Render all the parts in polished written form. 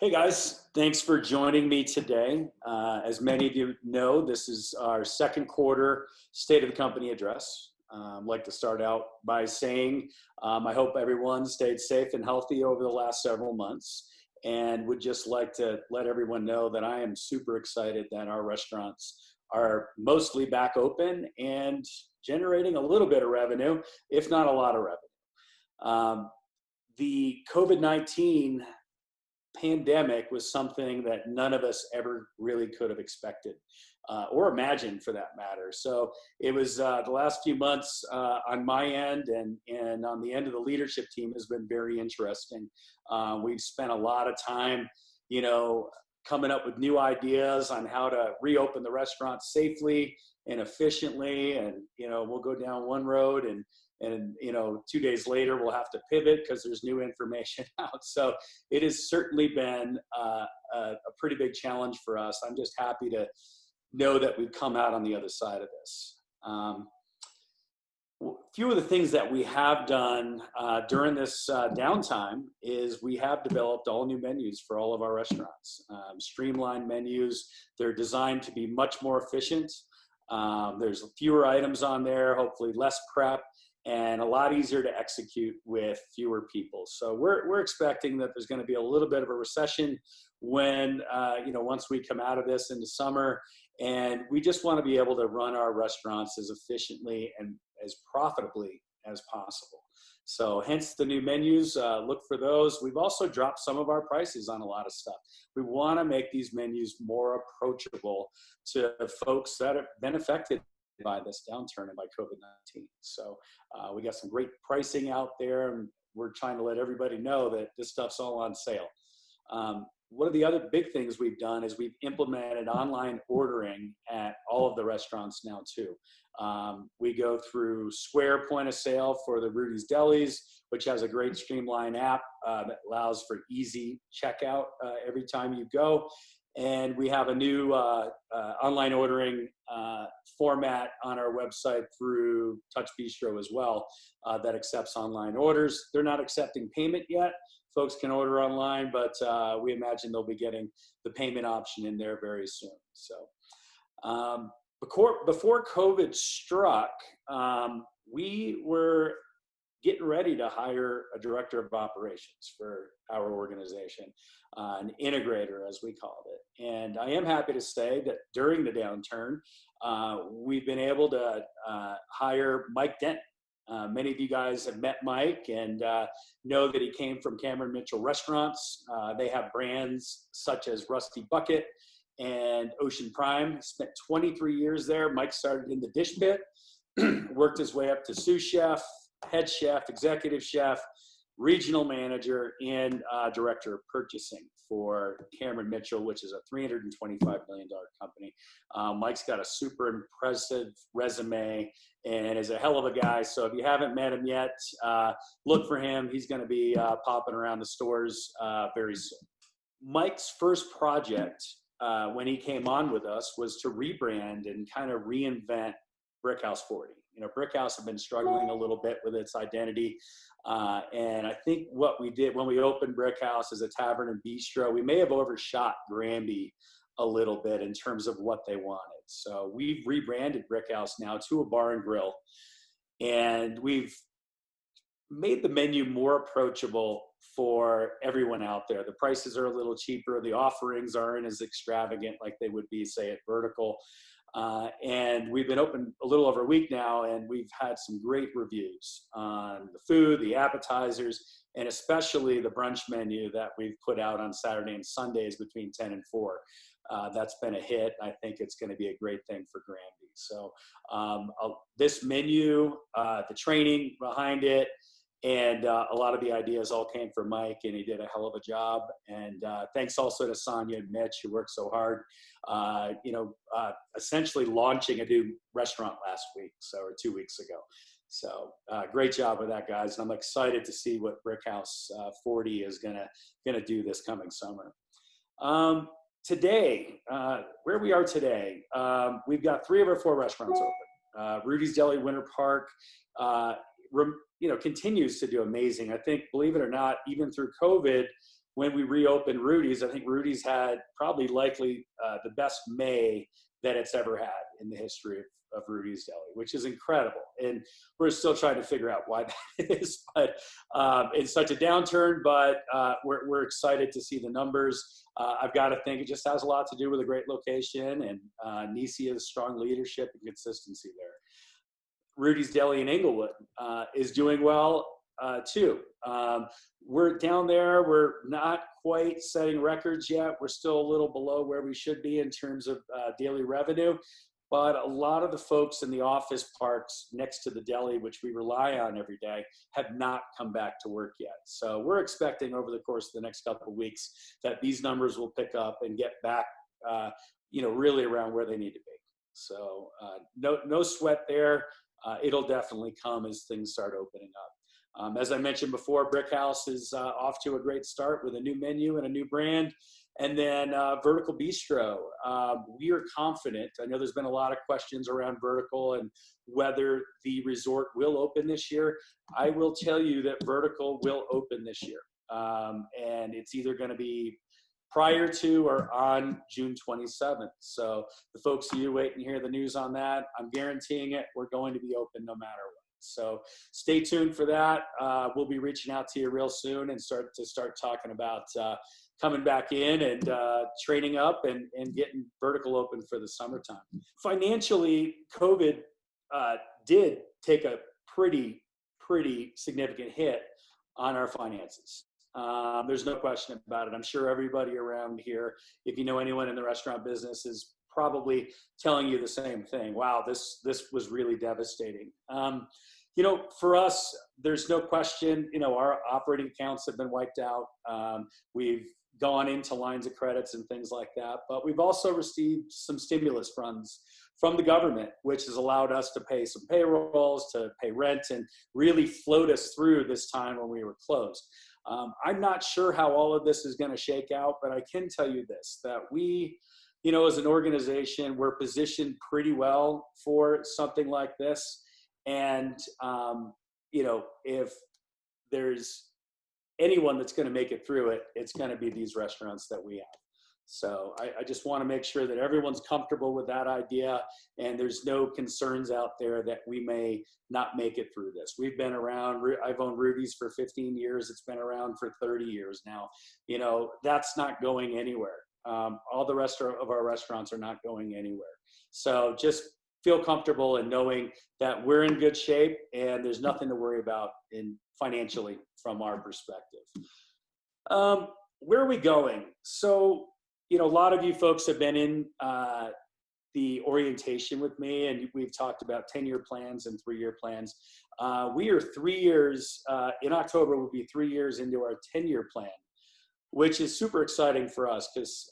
Hey guys, thanks for joining me today. As many of you know, this is our second quarter State of the Company address. I'd like to start out by saying I hope everyone stayed safe and healthy over the last several months, and would just like to let everyone know that I am super excited that our restaurants are mostly back open and generating a little bit of revenue, if not a lot of revenue. The COVID-19 pandemic was something that none of us ever really could have expected or imagined, for that matter. So it was the last few months on my end and on the end of the leadership team has been very interesting. We've spent a lot of time, coming up with new ideas on how to reopen the restaurant safely and efficiently. And, we'll go down one road and 2 days later we'll have to pivot because there's new information out. So it has certainly been a pretty big challenge for us. I'm just happy to know that we've come out on the other side of this. A few of the things that we have done during this downtime is we have developed all new menus for all of our restaurants. Streamlined menus. They're designed to be much more efficient. There's fewer items on there, hopefully less prep, and a lot easier to execute with fewer people. So we're expecting that there's going to be a little bit of a recession when, once we come out of this in the summer, and we just want to be able to run our restaurants as efficiently and as profitably as possible. So hence the new menus, look for those. We've also dropped some of our prices on a lot of stuff. We want to make these menus more approachable to folks that have been affected by this downturn and by COVID-19. So we got some great pricing out there, and we're trying to let everybody know that this stuff's all on sale. One of the other big things we've done is we've implemented online ordering at all of the restaurants now too. We go through Square point of sale for the Rudy's Delis, which has a great streamlined app that allows for easy checkout every time you go. And we have a new online ordering format on our website through Touch Bistro as well that accepts online orders. They're not accepting payment yet. Folks can order online, but we imagine they'll be getting the payment option in there very soon. So before COVID struck, we were getting ready to hire a director of operations for our organization, an integrator, as we called it. And I am happy to say that during the downturn, we've been able to hire Mike Dent. Many of you guys have met Mike and know that he came from Cameron Mitchell Restaurants. They have brands such as Rusty Bucket and Ocean Prime. Spent 23 years there. Mike started in the dish pit, worked his way up to sous chef, head chef, executive chef, regional manager, and director of purchasing for Cameron Mitchell, which is a $325 million company. Mike's got a super impressive resume and is a hell of a guy. So if you haven't met him yet, look for him. He's going to be popping around the stores very soon. Mike's first project when he came on with us was to rebrand and kind of reinvent Brickhouse 40. Brickhouse have been struggling a little bit with its identity. And I think what we did when we opened Brickhouse as a tavern and bistro, we may have overshot Granby a little bit in terms of what they wanted. So we've rebranded Brickhouse now to a bar and grill. And we've made the menu more approachable for everyone out there. The prices are a little cheaper. The offerings aren't as extravagant like they would be, say, at Vertical. And we've been open a little over a week now, and we've had some great reviews on the food, the appetizers, and especially the brunch menu that we've put out on Saturday and Sundays between 10 and 4. That's been a hit. I think it's going to be a great thing for Granby. So this menu, the training behind it, and a lot of the ideas all came from Mike, and he did a hell of a job. And thanks also to Sonia and Mitch, who worked so hard, essentially launching a new restaurant last week, or 2 weeks ago. So great job with that, guys. And I'm excited to see what Brickhouse 40 is gonna do this coming summer. Today, where we are today, we've got 3 of our 4 restaurants open. Rudy's Deli, Winter Park, continues to do amazing. I think, believe it or not, even through COVID, when we reopened Rudy's, I think Rudy's had probably likely the best May that it's ever had in the history of Rudy's Deli, which is incredible. And we're still trying to figure out why that is, but it's such a downturn, but we're excited to see the numbers. I've got to think it just has a lot to do with a great location and Nisia's strong leadership and consistency there. Rudy's Deli in Inglewood is doing well too. We're down there. We're not quite setting records yet. We're still a little below where we should be in terms of daily revenue. But a lot of the folks in the office parks next to the deli, which we rely on every day, have not come back to work yet. So we're expecting over the course of the next couple of weeks that these numbers will pick up and get back, really around where they need to be. So no sweat there. It'll definitely come as things start opening up. As I mentioned before, Brick House is off to a great start with a new menu and a new brand. And then Vertical Bistro, we are confident. I know there's been a lot of questions around Vertical and whether the resort will open this year. I will tell you that Vertical will open this year. And it's either going to be prior to or on June 27th. So the folks of you wait and hear the news on that. I'm guaranteeing it. We're going to be open no matter what. So stay tuned for that. We'll be reaching out to you real soon and start talking about coming back in and training up and getting Vertical open for the summertime. Financially, COVID did take a pretty significant hit on our finances. There's no question about it. I'm sure everybody around here, if you know anyone in the restaurant business, is probably telling you the same thing. Wow, this was really devastating. For us, there's no question, our operating accounts have been wiped out. We've gone into lines of credits and things like that, but we've also received some stimulus funds from the government, which has allowed us to pay some payrolls, to pay rent, and really float us through this time when we were closed. I'm not sure how all of this is going to shake out, but I can tell you this, that we, as an organization, we're positioned pretty well for something like this. And, if there's anyone that's going to make it through it, it's going to be these restaurants that we have. So I just want to make sure that everyone's comfortable with that idea and there's no concerns out there that we may not make it through this. We've been around, I've owned Rudy's for 15 years. It's been around for 30 years now. That's not going anywhere. All the rest of our restaurants are not going anywhere. So just feel comfortable in knowing that we're in good shape and there's nothing to worry about financially from our perspective. Where are we going? So, a lot of you folks have been in the orientation with me, and we've talked about 10-year plans and 3-year plans. We are 3 years, in October, we'll be 3 years into our 10-year plan, which is super exciting for us because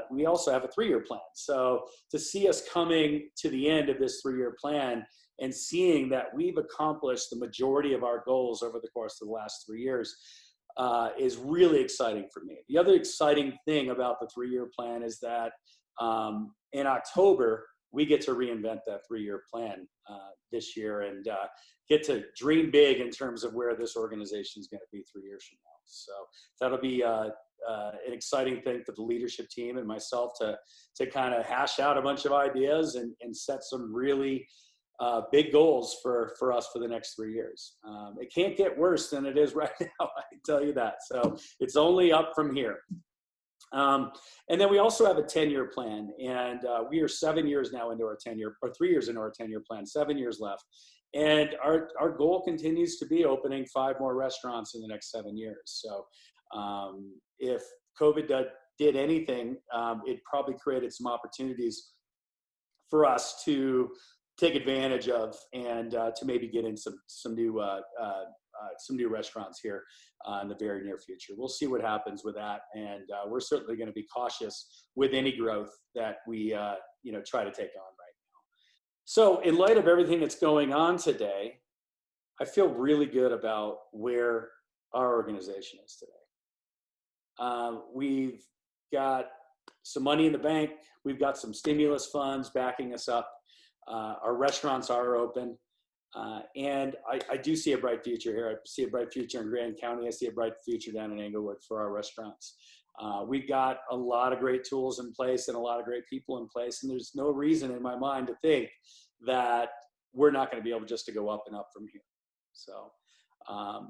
we also have a 3-year plan. So to see us coming to the end of this 3-year plan and seeing that we've accomplished the majority of our goals over the course of the last 3 years is really exciting for me. The other exciting thing about the 3-year plan is that in October, we get to reinvent that 3-year plan this year and get to dream big in terms of where this organization is going to be 3 years from now. So that'll be an exciting thing for the leadership team and myself to kind of hash out a bunch of ideas and set some really big goals for us for the next 3 years. It can't get worse than it is right now, I can tell you that. So it's only up from here. And then we also have a 10-year plan, and we are 7 years now into our 10-year, or 3 years into our 10-year plan, 7 years left. And our goal continues to be opening 5 more restaurants in the next 7 years. So if COVID did anything, it probably created some opportunities for us to take advantage of and to maybe get in some new restaurants here in the very near future. We'll see what happens with that, and we're certainly going to be cautious with any growth that we try to take on right now. So in light of everything that's going on today, I feel really good about where our organization is today. We've got some money in the bank. We've got some stimulus funds backing us up. Our restaurants are open. And I do see a bright future here. I see a bright future in Grand County. I see a bright future down in Englewood for our restaurants. We've got a lot of great tools in place and a lot of great people in place. And there's no reason in my mind to think that we're not going to be able just to go up and up from here. So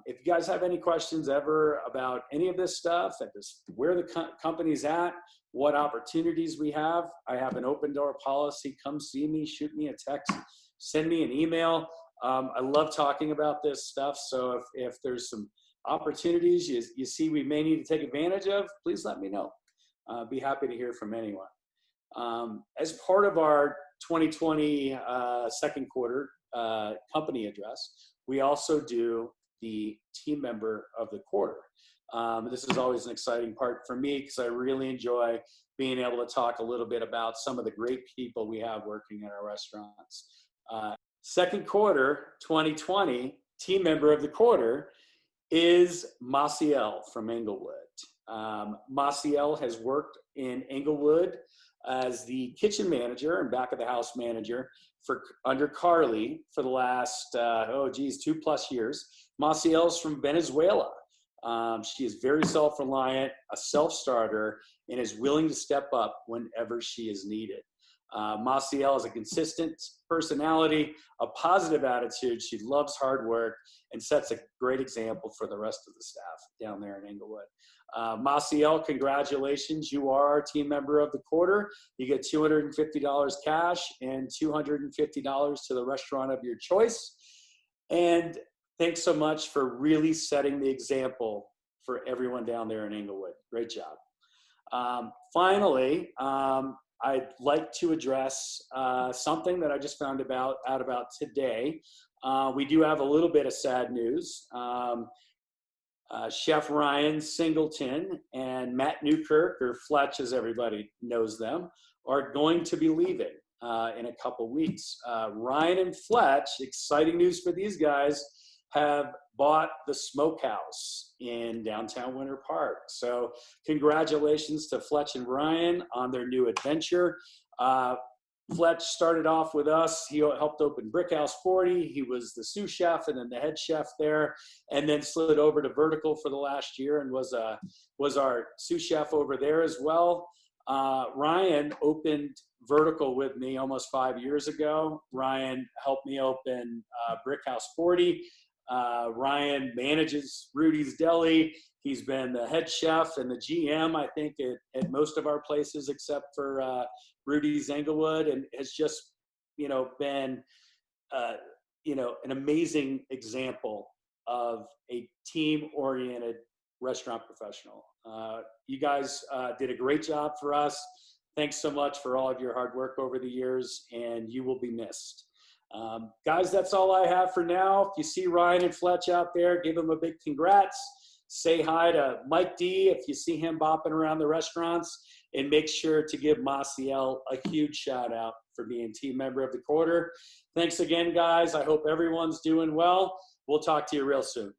if you guys have any questions ever about any of this stuff, where the company's at, what opportunities we have, I have an open door policy. Come see me, shoot me a text, send me an email. I love talking about this stuff. So if there's some opportunities you see we may need to take advantage of, please let me know. Be happy to hear from anyone. As part of our 2020 second quarter company address, we also do the team member of the quarter. This is always an exciting part for me because I really enjoy being able to talk a little bit about some of the great people we have working at our restaurants. Second quarter 2020 team member of the quarter is Maciel from Englewood. Maciel has worked in Englewood as the kitchen manager and back of the house manager under Carly for the last, 2+ years. Maciel is from Venezuela. She is very self-reliant, a self-starter, and is willing to step up whenever she is needed. Maciel has a consistent personality, a positive attitude. She loves hard work and sets a great example for the rest of the staff down there in Englewood. Maciel, congratulations. You are our team member of the quarter. You get $250 cash and $250 to the restaurant of your choice. And thanks so much for really setting the example for everyone down there in Englewood. Great job. Finally, I'd like to address something that I just found out about today. We do have a little bit of sad news. Chef Ryan Singleton and Matt Newkirk, or Fletch as everybody knows them, are going to be leaving in a couple weeks. Ryan and Fletch, exciting news for these guys, have bought the Smokehouse in downtown Winter Park. So congratulations to Fletch and Ryan on their new adventure. Fletch started off with us. He helped open Brickhouse 40. He was the sous chef and then the head chef there, and then slid over to Vertical for the last year and was our sous chef over there as well. Ryan opened Vertical with me almost 5 years ago. Ryan helped me open Brickhouse 40. Ryan manages Rudy's Deli. He's been the head chef and the GM, I think, at most of our places except for Rudy's Englewood, and has just, been, an amazing example of a team-oriented restaurant professional. You guys did a great job for us. Thanks so much for all of your hard work over the years, and you will be missed. Guys, that's all I have for now. If you see Ryan and Fletch out there, give them a big congrats. Say hi to Mike D if you see him bopping around the restaurants, and make sure to give Maciel a huge shout out for being team member of the quarter. Thanks again, guys. I hope everyone's doing well. We'll talk to you real soon.